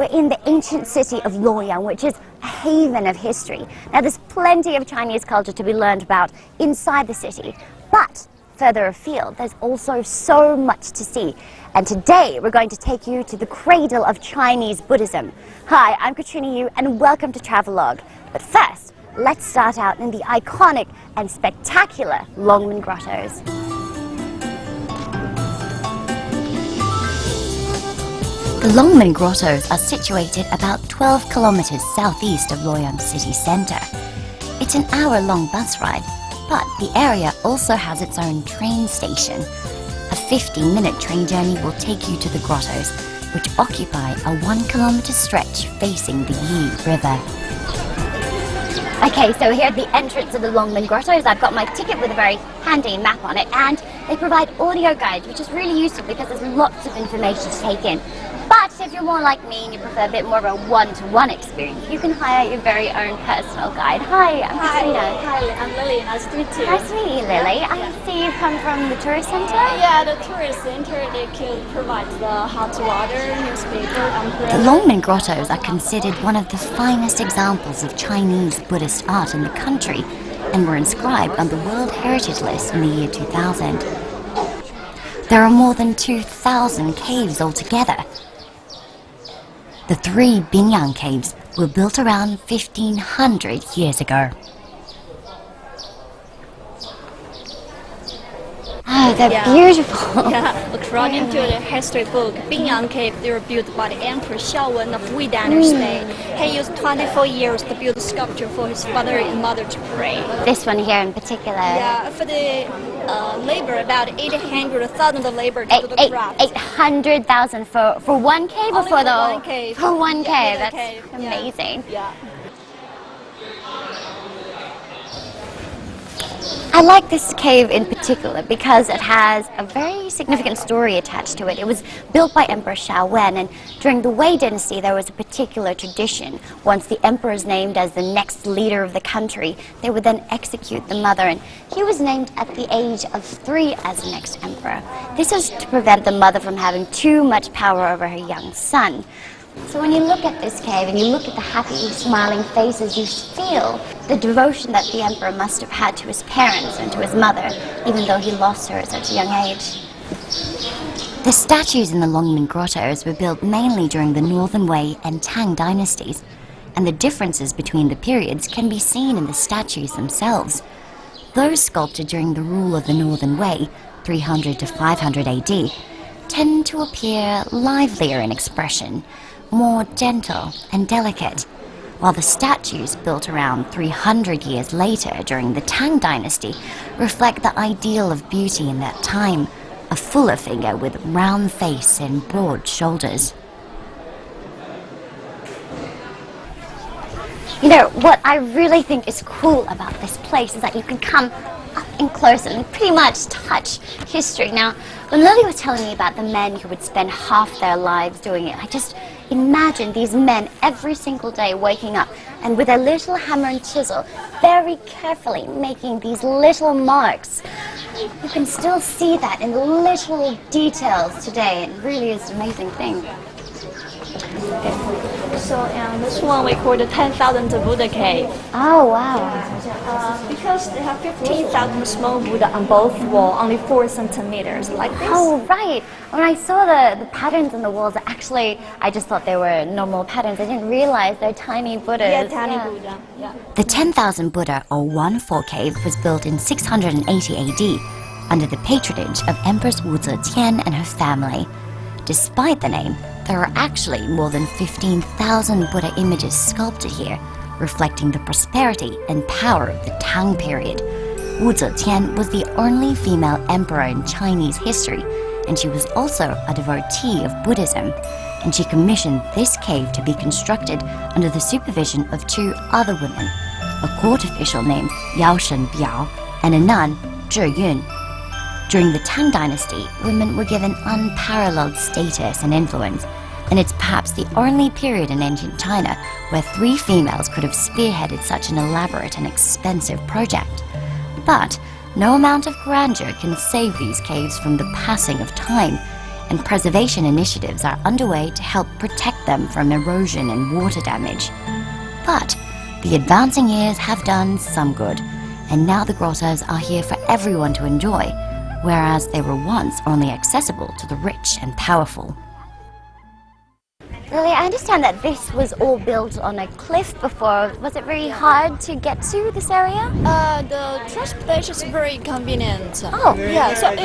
we're in the ancient city of Luoyang, which is a haven of history. Now, there's plenty of Chinese culture to be learned about inside the city, but further afield, there's also so much to see. And today, we're going to take you to the cradle of Chinese Buddhism. Hi, I'm Katrina Yu, and welcome to Travelogue. But first, let's start out in the iconic and spectacular Longmen Grottos. The Longmen Grottos are situated about 12 kilometers southeast of Luoyang city center. It's an hour-long bus ride, but the area also has its own train station. A 15-minute train journey will take you to the grottos, which occupy a 1-kilometer stretch facing the Yi River. Okay, so here at the entrance of the Longmen Grottos, I've got my ticket with a very handy map on it, and they provide audio guides, which is really useful because there's lots of information to take in. But if you're more like me and you prefer a bit more of a one-to-one experience, you can hire your very own personal guide. Hi, I'm Christina. Hi, I'm Lily. Nice to meet you. Nice to meet you, Lily. I see you come from the tourist center? Yeah, the tourist center, they can provide the hot water, newspaper, umbrella. The Longmen Grottos are considered one of the finest examples of Chinese Buddhist art in the country and were inscribed on the World Heritage List in the year 2000. There are more than 2,000 caves altogether. The 3 Bingyang caves were built around 1,500 years ago. Oh, they're beautiful. Yeah, according to the history book, Bingyang Cave, they were built by the Emperor Xiaowen of Wei Dynasty. He used 24 years to build a sculpture for his father and mother to pray. This one here in particular. Yeah, for the labor, about 800,000 of labor to do the craft. 800,000 for one cave or Only for for the one cave. For one cave. Yeah, That's cave. amazing. Yeah. I like this cave in particular because it has a very significant story attached to it. It was built by Emperor Xiaowen, and during the Wei Dynasty there was a particular tradition. Once the emperor is named as the next leader of the country, they would then execute the mother, and he was named at the age of 3 as the next emperor. This was to prevent the mother from having too much power over her young son. So when you look at this cave and you look at the happy, smiling faces, you feel the devotion that the emperor must have had to his parents and to his mother, even though he lost her at such a young age. The statues in the Longmen Grottos were built mainly during the Northern Wei and Tang dynasties, and the differences between the periods can be seen in the statues themselves. Those sculpted during the rule of the Northern Wei, 300 to 500 AD, tend to appear livelier in expression, more gentle and delicate, while the statues built around 300 years later during the Tang dynasty reflect the ideal of beauty in that time, a fuller figure with round face and broad shoulders. You know, what I really think is cool about this place is that you can come up and close and pretty much touch history. Now, when Lily was telling me about the men who would spend half their lives doing it, I just imagine these men every single day waking up and with their little hammer and chisel very carefully making these little marks. You can still see that in the little details today. It really is an amazing thing. So, this one we call the 10,000 Buddha cave. Oh, wow. Because they have 15,000 small Buddha on both walls, only 4 centimeters, like this. Oh, right. When I saw the patterns on the walls, actually, I just thought they were normal patterns. I didn't realize they're tiny Buddhas. Yeah, tiny Buddha. Yeah. The 10,000 Buddha or 1-4 cave was built in 680 AD under the patronage of Empress Wu Zetian and her family. Despite the name, there are actually more than 15,000 Buddha images sculpted here, reflecting the prosperity and power of the Tang period. Wu Zetian was the only female emperor in Chinese history, and she was also a devotee of Buddhism, and she commissioned this cave to be constructed under the supervision of 2 other women, a court official named Yao Shen Biao and a nun, Zhi Yun. During the Tang dynasty, women were given unparalleled status and influence, and it's perhaps the only period in ancient China where 3 females could have spearheaded such an elaborate and expensive project. But no amount of grandeur can save these caves from the passing of time, and preservation initiatives are underway to help protect them from erosion and water damage. But the advancing years have done some good, and now the grottos are here for everyone to enjoy, whereas they were once only accessible to the rich and powerful. Lily, I understand that this was all built on a cliff before. Was it very hard to get to this area? The transportation is very convenient. Oh. Yeah, so you're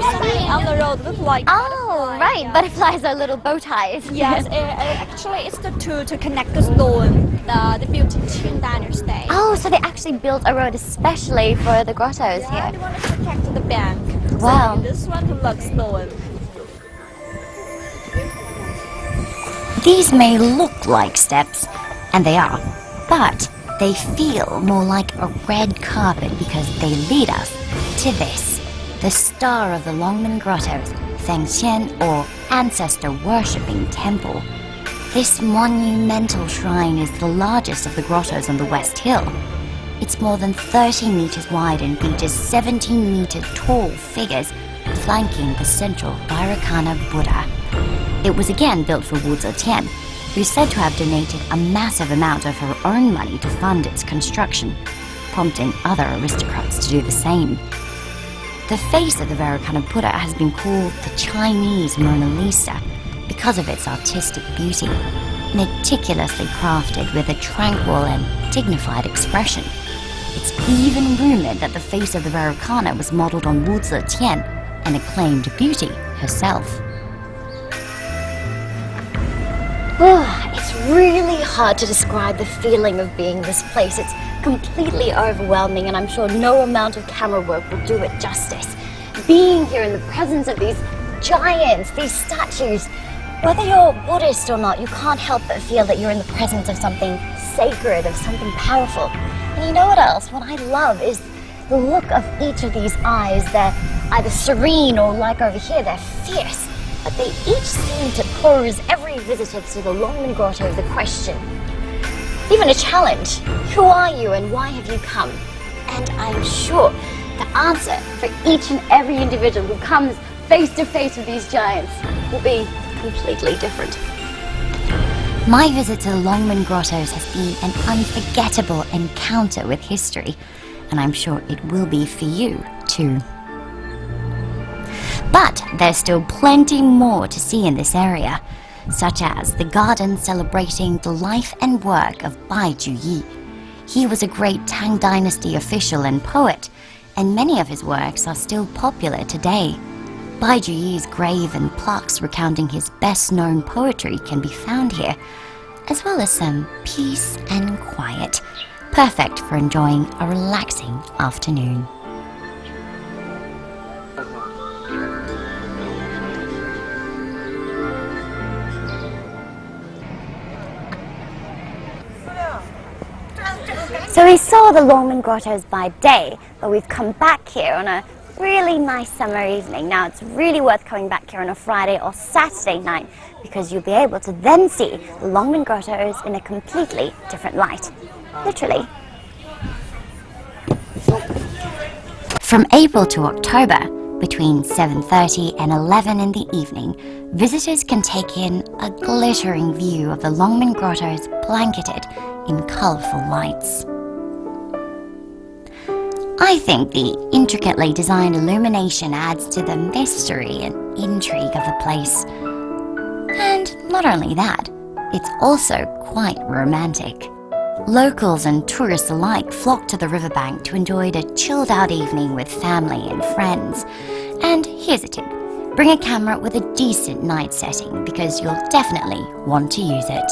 standing on the road, look like Oh, right. Butterflies are little bow ties. Yes, actually it's the two to connect the stone, the built Qing dynasty. Oh, so they actually built a road especially for the grottos Yeah, here. they want to protect the bank. Wow. So this one to look stone. These may look like steps, and they are, but they feel more like a red carpet because they lead us to this, the star of the Longmen Grottos, Fengxian, or ancestor worshipping temple. This monumental shrine is the largest of the grottos on the West Hill. It's more than 30 meters wide and features 17-meter tall figures flanking the central Vairocana Buddha. It was again built for Wu Zetian, who's said to have donated a massive amount of her own money to fund its construction, prompting other aristocrats to do the same. The face of the Vairocana Buddha has been called the Chinese Mona Lisa because of its artistic beauty, meticulously crafted with a tranquil and dignified expression. It's even rumored that the face of the Vairocana was modeled on Wu Zetian, an acclaimed beauty herself. It's really hard to describe the feeling of being in this place. It's completely overwhelming, and I'm sure no amount of camera work will do it justice. Being here in the presence of these giants, these statues, whether you're Buddhist or not, you can't help but feel that you're in the presence of something sacred, of something powerful. And you know what else? What I love is the look of each of these eyes. They're either serene or, like over here, they're fierce. But they each seem to pose every visitor to the Longmen Grotto the question, even a challenge. Who are you and why have you come? And I'm sure the answer for each and every individual who comes face to face with these giants will be completely different. My visit to the Longmen Grottos has been an unforgettable encounter with history, and I'm sure it will be for you too. But there's still plenty more to see in this area, such as the garden celebrating the life and work of Bai Juyi. He was a great Tang Dynasty official and poet, and many of his works are still popular today. Bai Juyi's grave and plaques recounting his best-known poetry can be found here, as well as some peace and quiet, perfect for enjoying a relaxing afternoon. So we saw the Longmen Grottos by day, but we've come back here on a really nice summer evening. Now it's really worth coming back here on a Friday or Saturday night because you'll be able to then see the Longmen Grottos in a completely different light. Literally. From April to October, between 7:30 and 11 in the evening, visitors can take in a glittering view of the Longmen Grottos blanketed in colorful lights. I think the intricately designed illumination adds to the mystery and intrigue of the place. And not only that, it's also quite romantic. Locals and tourists alike flock to the riverbank to enjoy a chilled-out evening with family and friends. And here's a tip. Bring a camera with a decent night setting because you'll definitely want to use it.